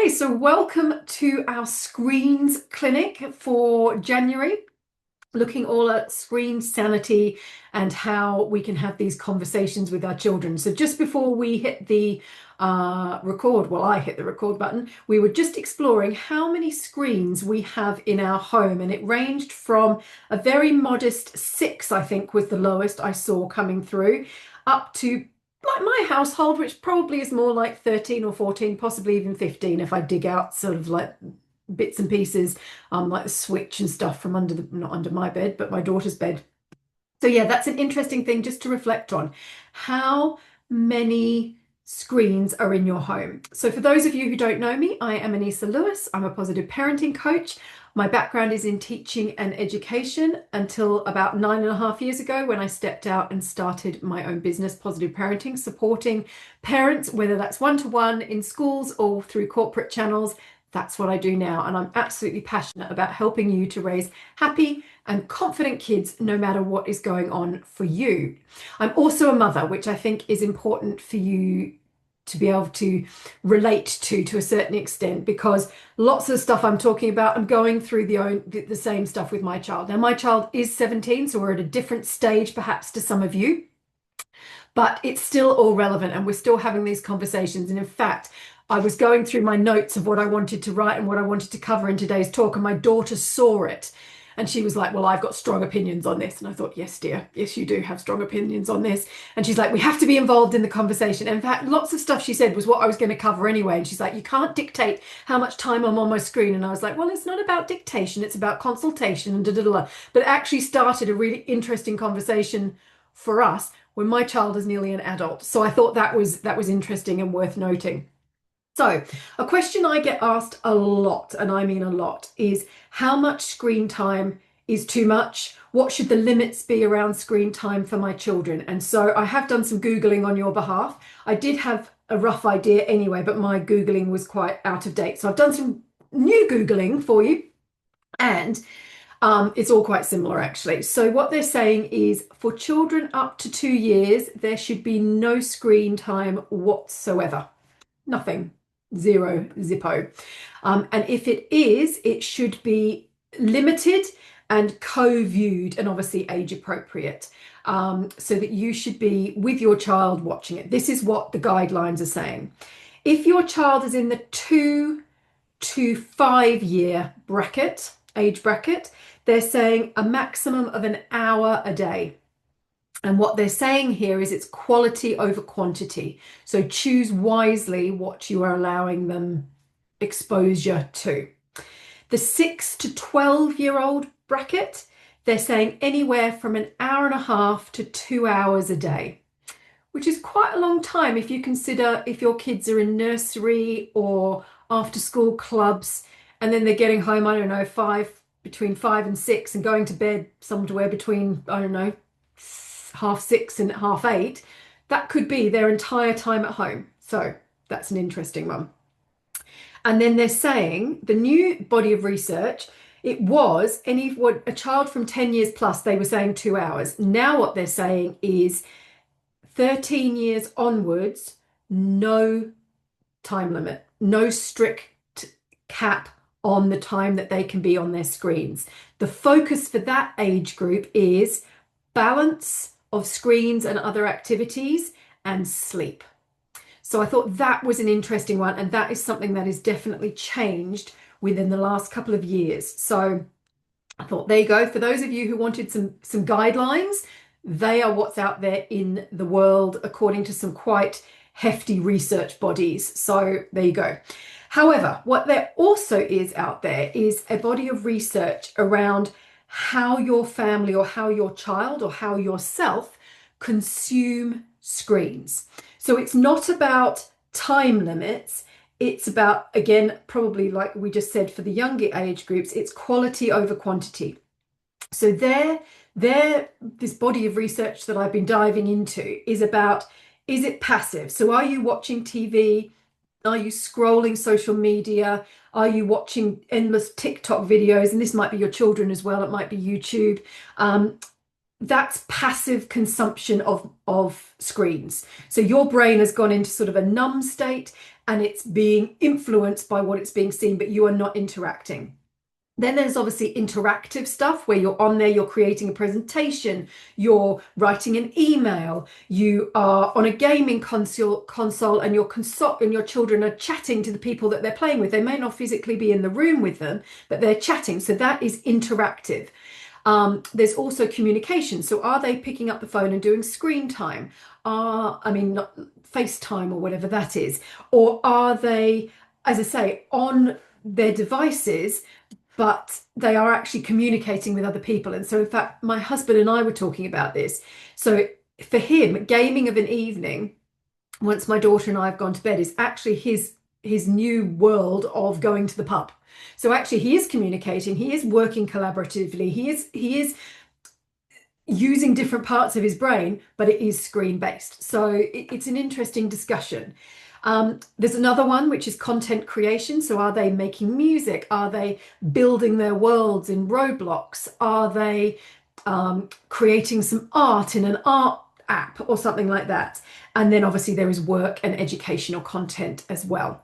Okay, so welcome to our screens clinic for January, looking all at screen sanity and how we can have these conversations with our children. So just before we hit the record, well, I hit the record button, we were just exploring how many screens we have in our home, and it ranged from a very modest 6, I think was the lowest I saw coming through, up to like my household, which probably is more like 13 or 14, possibly even 15 if I dig out sort of like bits and pieces, like the switch and stuff from under not under my bed, but my daughter's bed. So yeah, that's an interesting thing just to reflect on. How many screens are in your home? So for those of you who don't know me, I am Anissa Lewis. I'm a positive parenting coach. My background is in teaching and education until about 9.5 years ago when I stepped out and started my own business, Positive Parenting, supporting parents, whether that's one-to-one in schools or through corporate channels. That's what I do now. And I'm absolutely passionate about helping you to raise happy and confident kids no matter what is going on for you. I'm also a mother, which I think is important for you to be able to relate to a certain extent, because lots of stuff I'm talking about, I'm going through the same stuff with my child. Now, my child is 17, so we're at a different stage perhaps to some of you, but it's still all relevant and we're still having these conversations. And in fact, I was going through my notes of what I wanted to write and what I wanted to cover in today's talk, and my daughter saw it and she was like, well, I've got strong opinions on this. And I thought, yes, dear, yes, you do have strong opinions on this. And she's like, we have to be involved in the conversation. And in fact, lots of stuff she said was what I was going to cover anyway. And she's like, you can't dictate how much time I'm on my screen. And I was like, well, it's not about dictation, it's about consultation and da da da. But it actually started a really interesting conversation for us when my child is nearly an adult. So I thought that was interesting and worth noting. So, a question I get asked a lot, and I mean a lot, is how much screen time is too much? What should the limits be around screen time for my children? And so I have done some Googling on your behalf. I did have a rough idea anyway, but my Googling was quite out of date. So I've done some new Googling for you, and it's all quite similar actually. So what they're saying is for children up to 2 years, there should be no screen time whatsoever. Nothing. Zero, zippo. And if it is, it should be limited and co-viewed and obviously age appropriate, so that you should be with your child watching it. This is what the guidelines are saying. If your child is in the 2 to 5 year age bracket, they're saying a maximum of an hour a day. And what they're saying here is it's quality over quantity. So choose wisely what you are allowing them exposure to. The 6 to 12-year-old bracket, they're saying anywhere from an hour and a half to 2 hours a day, which is quite a long time if you consider if your kids are in nursery or after school clubs, and then they're getting home, I don't know, between 5 and 6 and going to bed somewhere between, I don't know, 6:30 and 8:30. That could be their entire time at home. So that's an interesting one. And then they're saying the new body of research, it was a child from 10 years plus, they were saying 2 hours. Now what they're saying is 13 years onwards, no time limit, no strict cap on the time that they can be on their screens. The focus for that age group is balance of screens and other activities and sleep. So I thought that was an interesting one, and that is something that has definitely changed within the last couple of years. So I thought, there you go. For those of you who wanted some guidelines, they are what's out there in the world according to some quite hefty research bodies. So there you go. However, what there also is out there is a body of research around how your family or how your child or how yourself consume screens. So it's not about time limits. It's about, again, probably like we just said for the younger age groups, it's quality over quantity. So this body of research that I've been diving into is about, is it passive? So are you watching TV? Are you scrolling social media? Are you watching endless TikTok videos? And this might be your children as well. It might be YouTube. that's passive consumption of screens. So your brain has gone into sort of a numb state and it's being influenced by what it's being seen, but you are not interacting. Then there's obviously interactive stuff where you're on there, you're creating a presentation, you're writing an email, you are on a gaming console and your children are chatting to the people that they're playing with. They may not physically be in the room with them, but they're chatting. So that is interactive. There's also communication. So are they picking up the phone and doing screen time? Not FaceTime or whatever that is. Or are they, as I say, on their devices, but they are actually communicating with other people? And so, in fact, my husband and I were talking about this. So for him, gaming of an evening, once my daughter and I have gone to bed, is actually his new world of going to the pub. So actually he is communicating, he is working collaboratively, he is using different parts of his brain, but it is screen based. So it's an interesting discussion. There's another one, which is content creation. So are they making music? Are they building their worlds in Roblox? Are they creating some art in an art app or something like that? And then obviously there is work and educational content as well.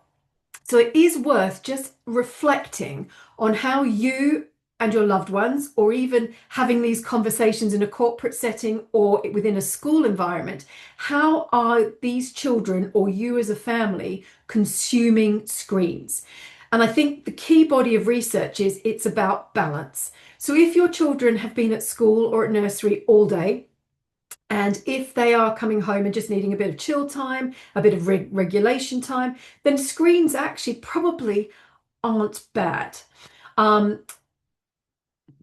So it is worth just reflecting on how you and your loved ones, or even having these conversations in a corporate setting or within a school environment, how are these children or you as a family consuming screens? And I think the key body of research is it's about balance. So if your children have been at school or at nursery all day, and if they are coming home and just needing a bit of chill time, a bit of regulation time, then screens actually probably aren't bad.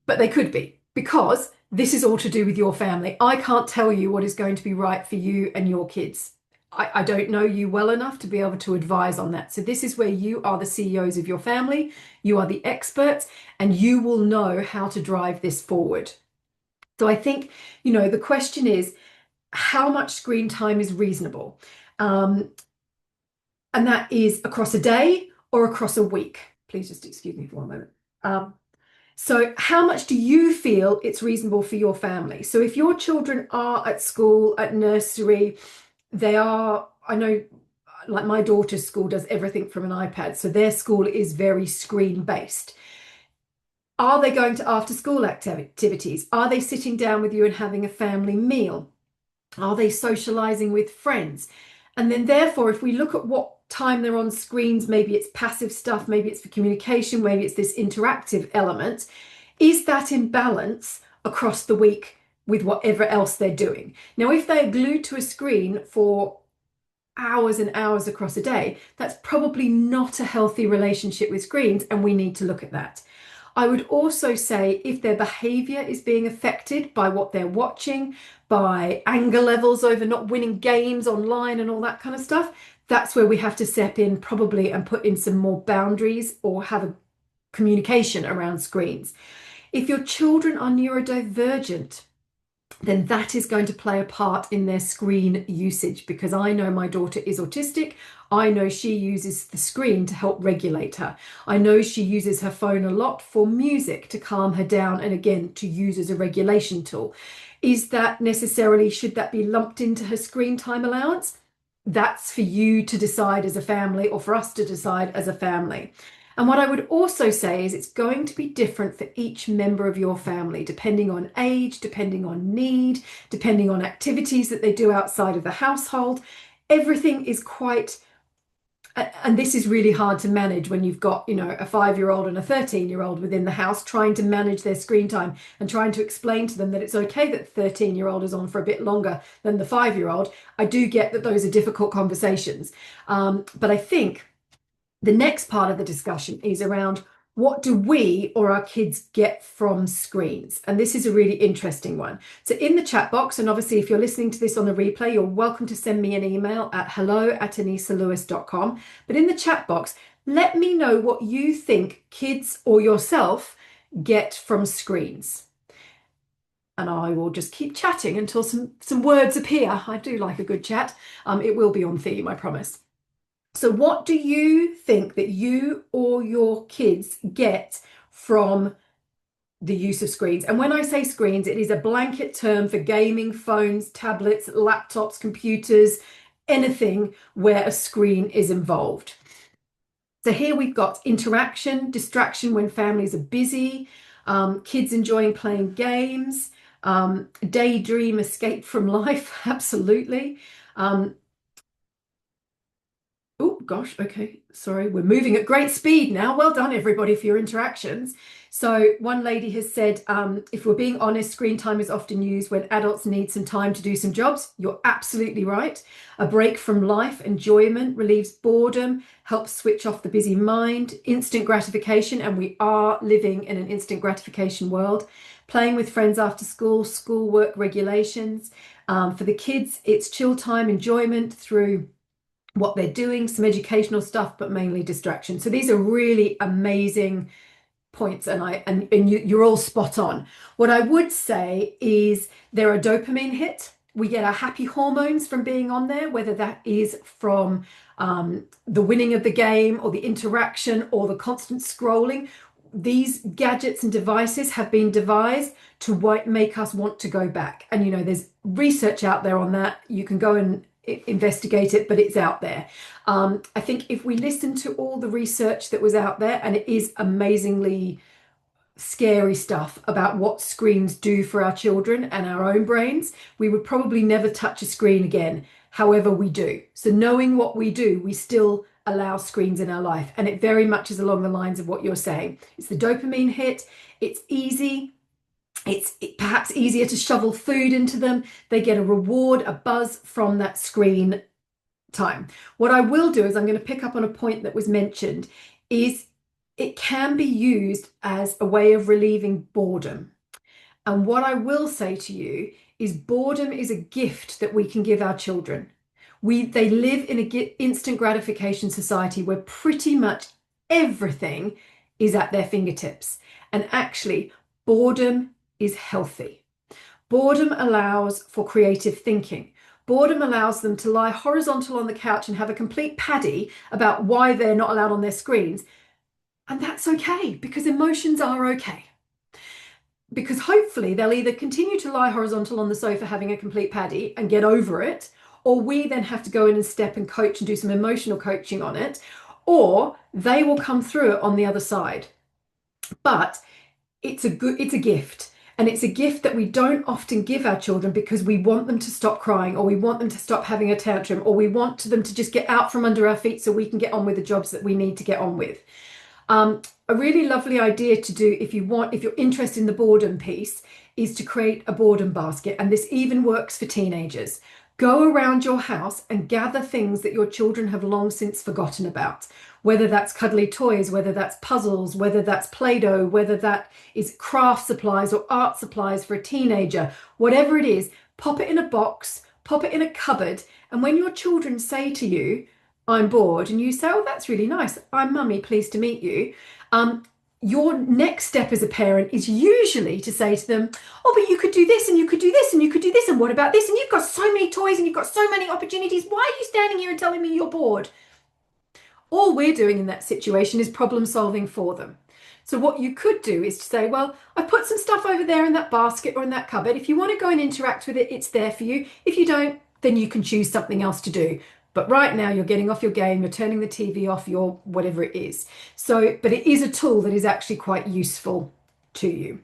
But they could be, because this is all to do with your family. I can't tell you what is going to be right for you and your kids. I don't know you well enough to be able to advise on that. So this is where you are the CEOs of your family, you are the experts, and you will know how to drive this forward. So I think, the question is, how much screen time is reasonable? And that is across a day or across a week. Please just excuse me for one moment. So how much do you feel it's reasonable for your family? So if your children are at school, at nursery, I know, like my daughter's school does everything from an iPad. So their school is very screen based. Are they going to after school activities? Are they sitting down with you and having a family meal? Are they socializing with friends? And then therefore, if we look at what time they're on screens, maybe it's passive stuff, maybe it's for communication, maybe it's this interactive element, is that in balance across the week with whatever else they're doing? Now, if they're glued to a screen for hours and hours across a day, that's probably not a healthy relationship with screens, and we need to look at that. I would also say if their behavior is being affected by what they're watching, by anger levels over not winning games online and all that kind of stuff, that's where we have to step in probably and put in some more boundaries or have a communication around screens. If your children are neurodivergent, then that is going to play a part in their screen usage, because I know my daughter is autistic. I know she uses the screen to help regulate her. I know she uses her phone a lot for music to calm her down, and again, to use as a regulation tool. Is that necessarily, should that be lumped into her screen time allowance? That's for you to decide as a family, or for us to decide as a family. And what I would also say is it's going to be different for each member of your family, depending on age, depending on need, depending on activities that they do outside of the household. Everything is quite, and this is really hard to manage when you've got, a 5-year-old and a 13-year-old within the house, trying to manage their screen time and trying to explain to them that it's okay that the 13-year-old is on for a bit longer than the 5-year-old. I do get that those are difficult conversations. But I think the next part of the discussion is around, what do we or our kids get from screens? And this is a really interesting one. So in the chat box, and obviously if you're listening to this on the replay, you're welcome to send me an email at hello@anisalewis.com. But in the chat box, let me know what you think kids or yourself get from screens. And I will just keep chatting until some words appear. I do like a good chat. It will be on theme, I promise. So what do you think that you or your kids get from the use of screens. And when I say screens, it is a blanket term for gaming, phones, tablets, laptops, computers, anything where a screen is involved. So here we've got interaction, distraction when families are busy, kids enjoying playing games, daydream, escape from life, absolutely. Oh gosh, okay, sorry, we're moving at great speed now. Well done, everybody, for your interactions. So one lady has said, if we're being honest, screen time is often used when adults need some time to do some jobs. You're absolutely right. A break from life, enjoyment, relieves boredom, helps switch off the busy mind, instant gratification, and we are living in an instant gratification world. Playing with friends after school, schoolwork regulations. For the kids, it's chill time, enjoyment through what they're doing, some educational stuff, but mainly distraction. So these are really amazing points, and you're all spot on. What I would say is they're a dopamine hit. We get our happy hormones from being on there, whether that is from the winning of the game or the interaction or the constant scrolling. These gadgets and devices have been devised to make us want to go back. And there's research out there on that. You can go and investigate it, but it's out there. I think if we listen to all the research that was out there, and it is amazingly scary stuff about what screens do for our children and our own brains, we would probably never touch a screen again. However, we do. So knowing what we do, we still allow screens in our life. And it very much is along the lines of what you're saying. It's the dopamine hit. It's easy. It's perhaps easier to shovel food into them. They get a reward, a buzz from that screen time. What I will do is I'm going to pick up on a point that was mentioned, is it can be used as a way of relieving boredom. And what I will say to you is boredom is a gift that we can give our children. They live in an instant gratification society where pretty much everything is at their fingertips. And actually, boredom is healthy. Boredom allows for creative thinking. Boredom allows them to lie horizontal on the couch and have a complete paddy about why they're not allowed on their screens. And that's okay, because emotions are okay. Because hopefully they'll either continue to lie horizontal on the sofa having a complete paddy and get over it, or we then have to go in and step and coach and do some emotional coaching on it, or they will come through it on the other side. But it's a gift. And it's a gift that we don't often give our children because we want them to stop crying, or we want them to stop having a tantrum, or we want them to just get out from under our feet so we can get on with the jobs that we need to get on with. A really lovely idea to do if you're interested in the boredom piece, is to create a boredom basket. And this even works for teenagers. Go around your house and gather things that your children have long since forgotten about, whether that's cuddly toys, whether that's puzzles, whether that's Play-Doh, whether that is craft supplies or art supplies for a teenager, whatever it is, pop it in a box, pop it in a cupboard. And when your children say to you, I'm bored, and you say, oh, that's really nice, I'm mummy, pleased to meet you. Your next step as a parent is usually to say to them, oh, but you could do this and you could do this and you could do this, and what about this? And you've got so many toys and you've got so many opportunities. Why are you standing here and telling me you're bored? All we're doing in that situation is problem solving for them. So what you could do is to say, well, I put some stuff over there in that basket or in that cupboard. If you want to go and interact with it, it's there for you. If you don't, then you can choose something else to do. But right now you're getting off your game, you're turning the TV off, you're whatever it is. So, but it is a tool that is actually quite useful to you.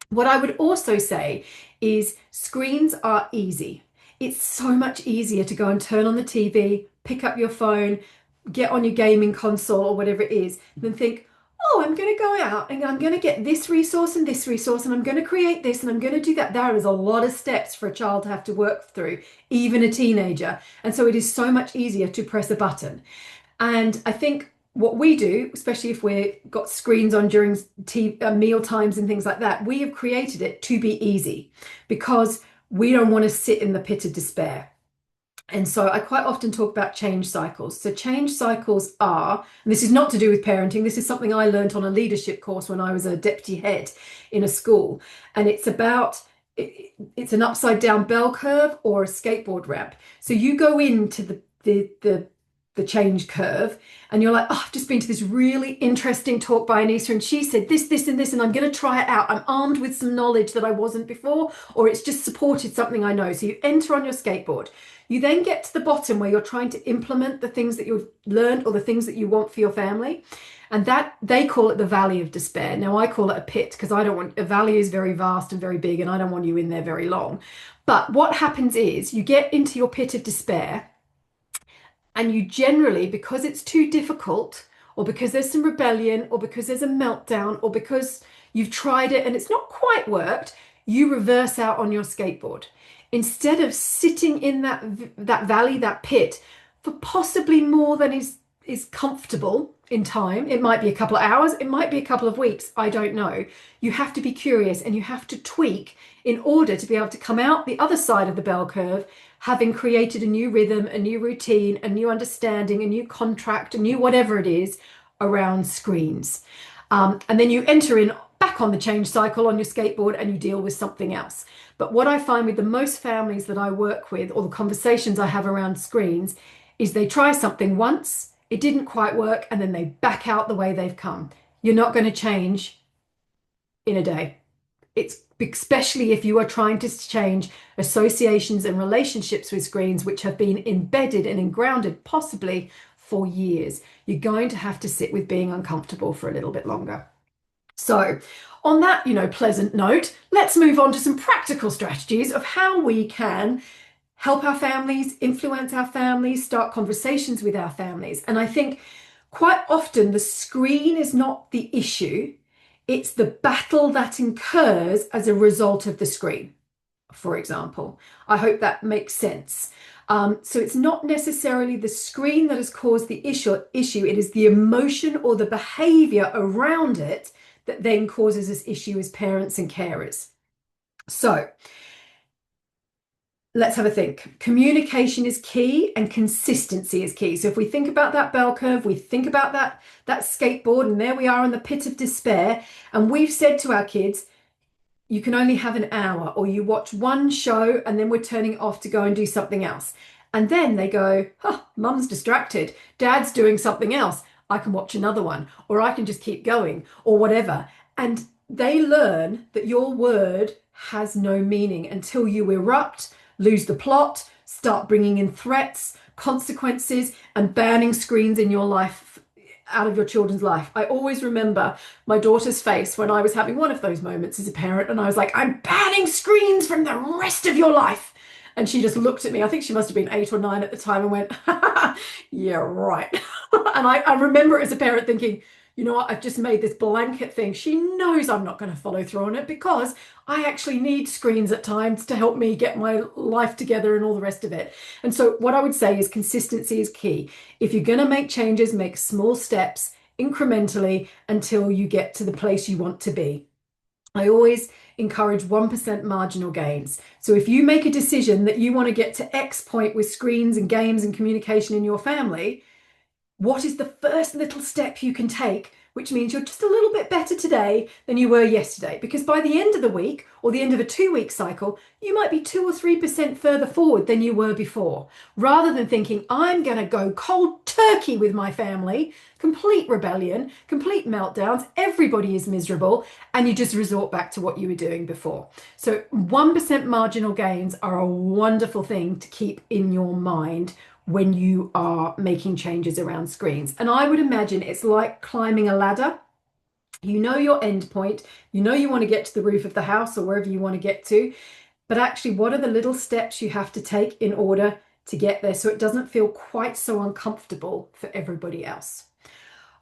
What I would also say is screens are easy. It's so much easier to go and turn on the TV, pick up your phone, get on your gaming console or whatever it is, than think, oh, I'm going to go out and I'm going to get this resource and this resource and I'm going to create this and I'm going to do that. There is a lot of steps for a child to have to work through, even a teenager. And so it is so much easier to press a button. And I think what we do, especially if we've got screens on during meal times and things like that, we have created it to be easy because we don't want to sit in the pit of despair. And so I quite often talk about change cycles. So change cycles are, and this is not to do with parenting, this is something I learned on a leadership course when I was a deputy head in a school. And it's about, it's an upside down bell curve or a skateboard ramp. So you go into the the change curve, and you're like, oh, I've just been to this really interesting talk by Anissa, and she said this, this, and this, and I'm going to try it out. I'm armed with some knowledge that I wasn't before, or it's just supported something I know. So you enter on your skateboard. You then get to the bottom where you're trying to implement the things that you've learned or the things that you want for your family. And that they call it the valley of despair. Now I call it a pit because I don't want, a valley is very vast and very big, and I don't want you in there very long. But what happens is you get into your pit of despair, and you generally, because it's too difficult, or because there's some rebellion, or because there's a meltdown, or because you've tried it and it's not quite worked, you reverse out on your skateboard. Instead of sitting in that valley, that pit, for possibly more than is comfortable in time. It might be a couple of hours, it might be a couple of weeks, I don't know. You have to be curious and you have to tweak in order to be able to come out the other side of the bell curve, having created a new rhythm, a new routine, a new understanding, a new contract, a new whatever it is around screens. And then you enter in back on the change cycle on your skateboard and you deal with something else. But what I find with the most families that I work with, or the conversations I have around screens, is they try something once, it didn't quite work, and then they back out the way they've come. You're not going to change in a day. It's especially if you are trying to change associations and relationships with screens, which have been embedded and grounded possibly for years. You're going to have to sit with being uncomfortable for a little bit longer. So on that, pleasant note, let's move on to some practical strategies of how we can help our families, influence our families, start conversations with our families. And I think quite often the screen is not the issue, it's the battle that incurs as a result of the screen, for example. I hope that makes sense. So it's not necessarily the screen that has caused the issue, it is the emotion or the behavior around it that then causes this issue as parents and carers. So let's have a think. Communication is key and consistency is key. So if we think about that bell curve, we think about that skateboard, and there we are in the pit of despair, and we've said to our kids, you can only have an hour, or you watch one show and then we're turning it off to go and do something else. And then they go, mum's distracted, dad's doing something else, I can watch another one, or I can just keep going, or whatever. And they learn that your word has no meaning until you erupt, lose the plot, start bringing in threats, consequences, and banning screens in your life, out of your children's life. I always remember my daughter's face when I was having one of those moments as a parent, and I was like, I'm banning screens from the rest of your life. And she just looked at me, I think she must have been 8 or 9 at the time, and went, yeah, right. And I remember as a parent thinking, you know what, I've just made this blanket thing. She knows I'm not going to follow through on it because I actually need screens at times to help me get my life together and all the rest of it. And so what I would say is consistency is key. If you're going to make changes, make small steps incrementally until you get to the place you want to be. I always encourage 1% marginal gains. So if you make a decision that you want to get to X point with screens and games and communication in your family, what is the first little step you can take, which means you're just a little bit better today than you were yesterday? Because by the end of the week or the end of a 2-week cycle, you might be 2 or 3% further forward than you were before. Rather than thinking, I'm going to go cold turkey with my family, complete rebellion, complete meltdowns, everybody is miserable, and you just resort back to what you were doing before. So 1% marginal gains are a wonderful thing to keep in your mind when you are making changes around screens. And I would imagine it's like climbing a ladder. You know your end point, you know you want to get to the roof of the house or wherever you want to get to, but actually what are the little steps you have to take in order to get there so it doesn't feel quite so uncomfortable for everybody else.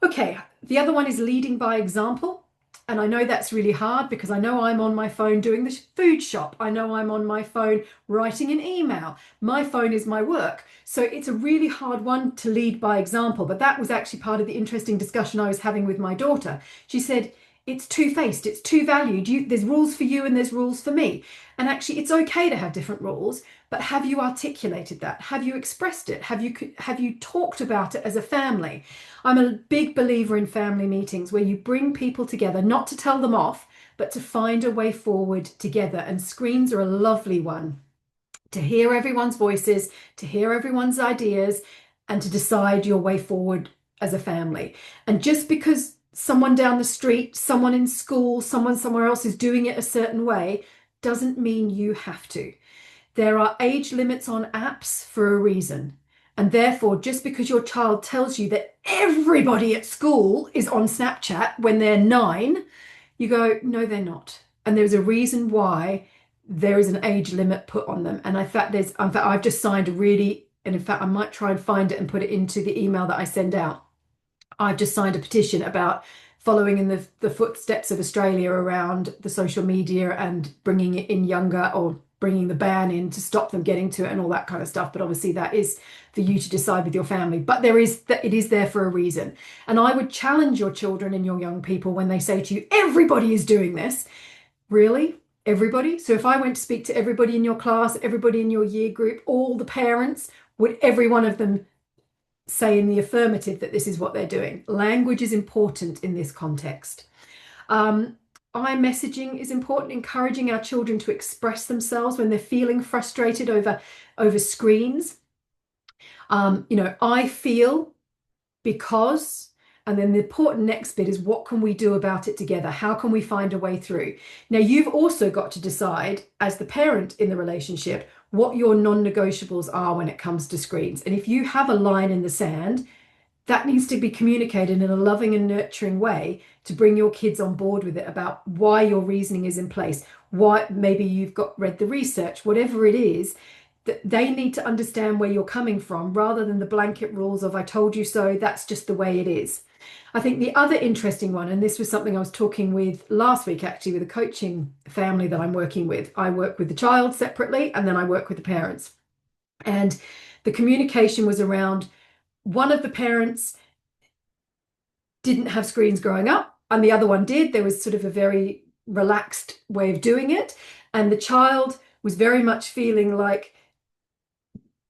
Okay, the other one is leading by example. And I know that's really hard because I know I'm on my phone doing the food shop. I know I'm on my phone writing an email. My phone is my work. So it's a really hard one to lead by example. But that was actually part of the interesting discussion I was having with my daughter. She said, it's two-faced, it's two-valued. There's rules for you and there's rules for me. And actually, it's okay to have different rules, but have you articulated that? Have you expressed it? Have you talked about it as a family? I'm a big believer in family meetings where you bring people together, not to tell them off, but to find a way forward together. And screens are a lovely one to hear everyone's voices, to hear everyone's ideas, and to decide your way forward as a family. And just because someone down the street, someone in school, someone somewhere else is doing it a certain way, doesn't mean you have to. There are age limits on apps for a reason. And therefore, just because your child tells you that everybody at school is on Snapchat when they're 9, you go, no, they're not. And there's a reason why there is an age limit put on them. And I've just signed a really, and in fact, I might try and find it and put it into the email that I send out. I've just signed a petition about following in the footsteps of Australia around the social media and bringing it in younger, or bringing the ban in to stop them getting to it and all that kind of stuff. But obviously that is for you to decide with your family. But it is there for a reason. And I would challenge your children and your young people when they say to you, everybody is doing this. Really? Everybody? So if I went to speak to everybody in your class, everybody in your year group, all the parents, would every one of them say in the affirmative that this is what they're doing? Language is important in this context. iMessaging is important, encouraging our children to express themselves when they're feeling frustrated over screens. I feel because, and then the important next bit is, what can we do about it together? How can we find a way through? Now, you've also got to decide as the parent in the relationship what your non-negotiables are when it comes to screens. And if you have a line in the sand, that needs to be communicated in a loving and nurturing way to bring your kids on board with it, about why your reasoning is in place, why maybe you've read the research, whatever it is, that they need to understand where you're coming from, rather than the blanket rules of, I told you so, that's just the way it is. I think the other interesting one, and this was something I was talking with last week actually with a coaching family that I'm working with. I work with the child separately, and then I work with the parents. And the communication was around, one of the parents didn't have screens growing up and the other one did. There was sort of a very relaxed way of doing it. And the child was very much feeling like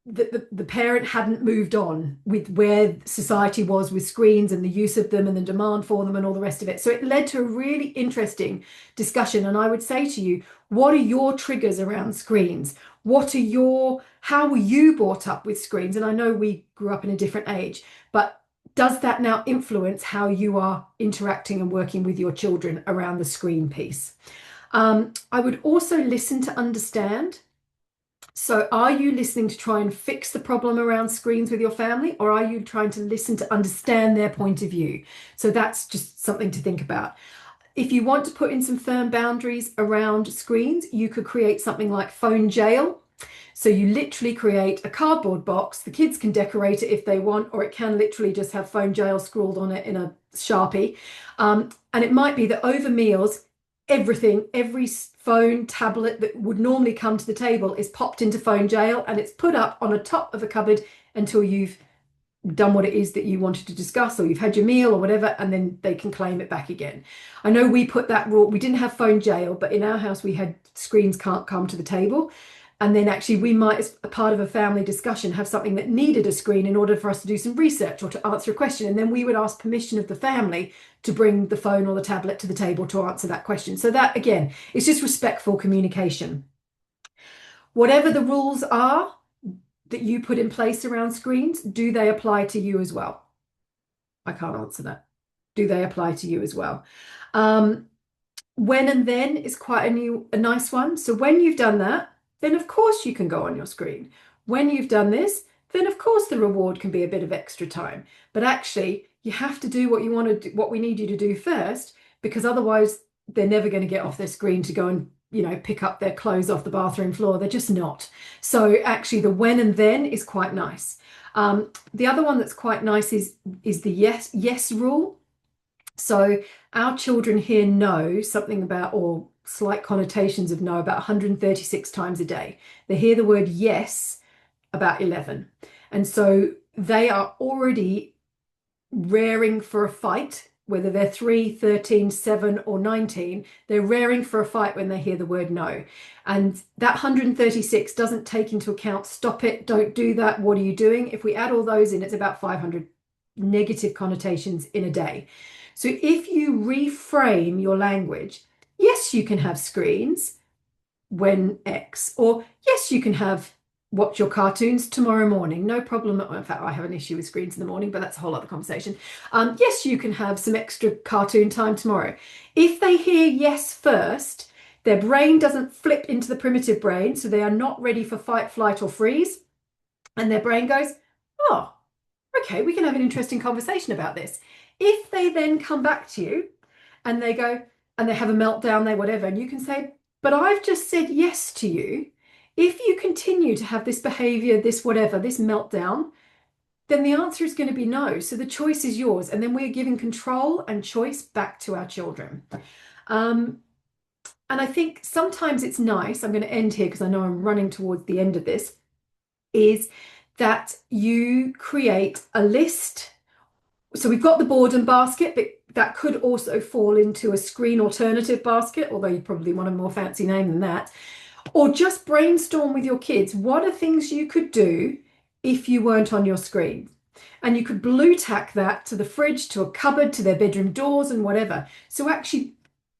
the parent hadn't moved on with where society was with screens and the use of them and the demand for them and all the rest of it. So it led to a really interesting discussion. And I would say to you, what are your triggers around screens? How were you brought up with screens? And I know we grew up in a different age, but does that now influence how you are interacting and working with your children around the screen piece? I would also listen to understand. So are you listening to try and fix the problem around screens with your family, or are you trying to listen to understand their point of view? So that's just something to think about. If you want to put in some firm boundaries around screens, you could create something like phone jail. So you literally create a cardboard box. The kids can decorate it if they want, or it can literally just have phone jail scrawled on it in a Sharpie. And it might be that over meals, every phone, tablet that would normally come to the table is popped into phone jail, and it's put up on the top of a cupboard until you've done what it is that you wanted to discuss, or you've had your meal or whatever, and then they can claim it back again. I know we put that rule, we didn't have phone jail, but in our house we had screens can't come to the table. And then actually we might, as a part of a family discussion, have something that needed a screen in order for us to do some research or to answer a question. And then we would ask permission of the family to bring the phone or the tablet to the table to answer that question. So that, again, is just respectful communication. Whatever the rules are that you put in place around screens, do they apply to you as well? I can't answer that. Do they apply to you as well? When and then is quite a nice one. So when you've done that, then of course you can go on your screen. When you've done this, then of course the reward can be a bit of extra time. But actually, you have to do what you want to do, what we need you to do first, because otherwise they're never going to get off their screen to go and pick up their clothes off the bathroom floor. They're just not. So actually the when and then is quite nice. The other one that's quite nice is the yes rule. So our children here know something about, or slight connotations of know, about 136 times a day. They hear the word yes about 11. And so they are already raring for a fight, whether they're 3, 13, 7, or 19, they're raring for a fight when they hear the word no. And that 136 doesn't take into account, stop it, don't do that, what are you doing? If we add all those in, it's about 500 negative connotations in a day. So if you reframe your language, yes, you can have screens when X, or yes, you can have watch your cartoons tomorrow morning. No problem. In fact, I have an issue with screens in the morning, but that's a whole other conversation. Yes, you can have some extra cartoon time tomorrow. If they hear yes first, their brain doesn't flip into the primitive brain, so they are not ready for fight, flight, or freeze. And their brain goes, oh, okay, we can have an interesting conversation about this. If they then come back to you and they go, and they have a meltdown, they whatever, and you can say, but I've just said yes to you. If you continue to have this behavior, this whatever, this meltdown, then the answer is going to be no. So the choice is yours. And then we're giving control and choice back to our children. And I think sometimes it's nice, I'm going to end here because I know I'm running towards the end of this, is that you create a list. So we've got the boredom basket, but that could also fall into a screen alternative basket, although you probably want a more fancy name than that. Or just brainstorm with your kids. What are things you could do if you weren't on your screen? And you could blue tack that to the fridge, to a cupboard, to their bedroom doors and whatever. So actually,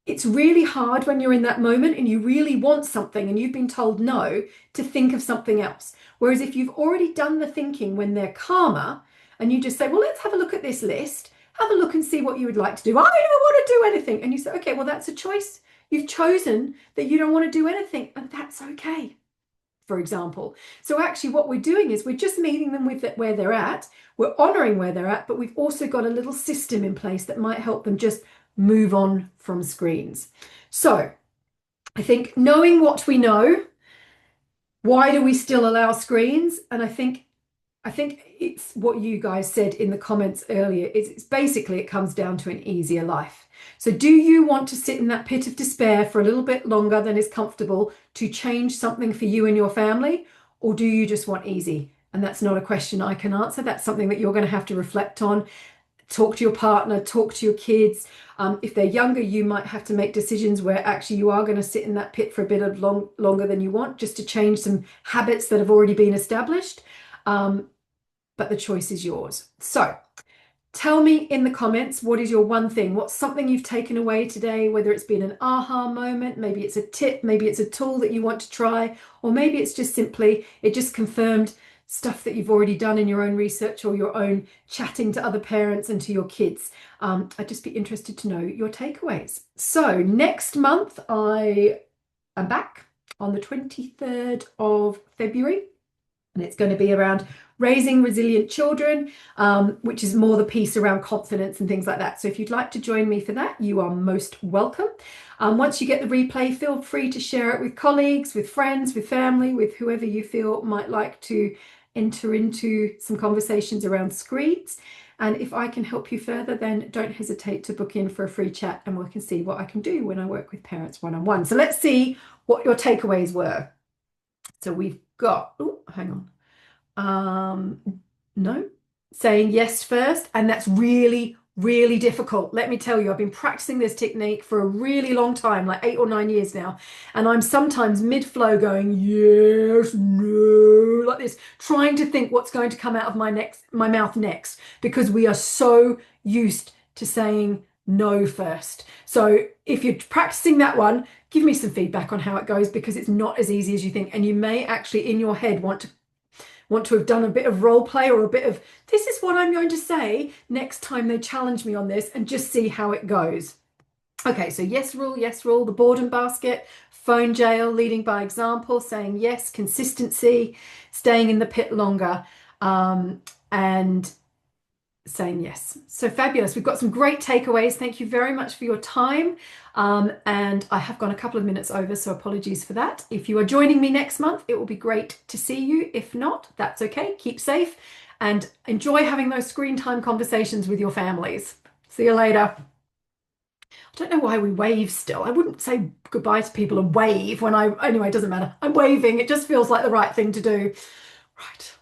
it's really hard when you're in that moment and you really want something and you've been told no to think of something else. Whereas if you've already done the thinking when they're calmer and you just say, well, let's have a look at this list, have a look and see what you would like to do. I don't want to do anything. And you say, okay, well, that's a choice. You've chosen that you don't want to do anything, and that's okay, for example. So actually what we're doing is we're just meeting them with where they're at. We're honoring where they're at, but we've also got a little system in place that might help them just move on from screens. So I think knowing what we know, why do we still allow screens? And I think it's what you guys said in the comments earlier. It's basically, it comes down to an easier life. So do you want to sit in that pit of despair for a little bit longer than is comfortable to change something for you and your family? Or do you just want easy? And that's not a question I can answer. That's something that you're going to have to reflect on. Talk to your partner, talk to your kids. If they're younger, you might have to make decisions where actually you are going to sit in that pit for a bit of longer than you want, just to change some habits that have already been established. But the choice is yours. So tell me in the comments, what is your one thing? What's something you've taken away today, whether it's been an aha moment, maybe it's a tip, maybe it's a tool that you want to try, or maybe it's just simply, it just confirmed stuff that you've already done in your own research or your own chatting to other parents and to your kids. I'd just be interested to know your takeaways. So next month, I am back on the 23rd of February. And it's going to be around raising resilient children, which is more the piece around confidence and things like that. So if you'd like to join me for that, you are most welcome. Once you get the replay, feel free to share it with colleagues, with friends, with family, with whoever you feel might like to enter into some conversations around screens. And if I can help you further, then don't hesitate to book in for a free chat and we can see what I can do when I work with parents one-on-one. So let's see what your takeaways were. So we've got, oh, hang on. No, saying yes first. And that's really, really difficult. Let me tell you, I've been practicing this technique for a really long time, like 8 or 9 years now. And I'm sometimes mid-flow going, yes, no, like this, trying to think what's going to come out of my mouth next, because we are so used to saying no first. So if you're practicing that one, give me some feedback on how it goes, because it's not as easy as you think. And you may actually in your head want to have done a bit of role play or a bit of, this is what I'm going to say next time they challenge me on this, and just see how it goes. Okay, so yes rule, the boredom basket, phone jail, leading by example, saying yes, consistency, staying in the pit longer, and saying yes. So fabulous. We've got some great takeaways. Thank you very much for your time. And I have gone a couple of minutes over, so apologies for that. If you are joining me next month, it will be great to see you. If not, that's okay. Keep safe and enjoy having those screen time conversations with your families. See you later. I don't know why we wave still. I wouldn't say goodbye to people and wave when anyway, it doesn't matter. I'm waving. It just feels like the right thing to do. Right.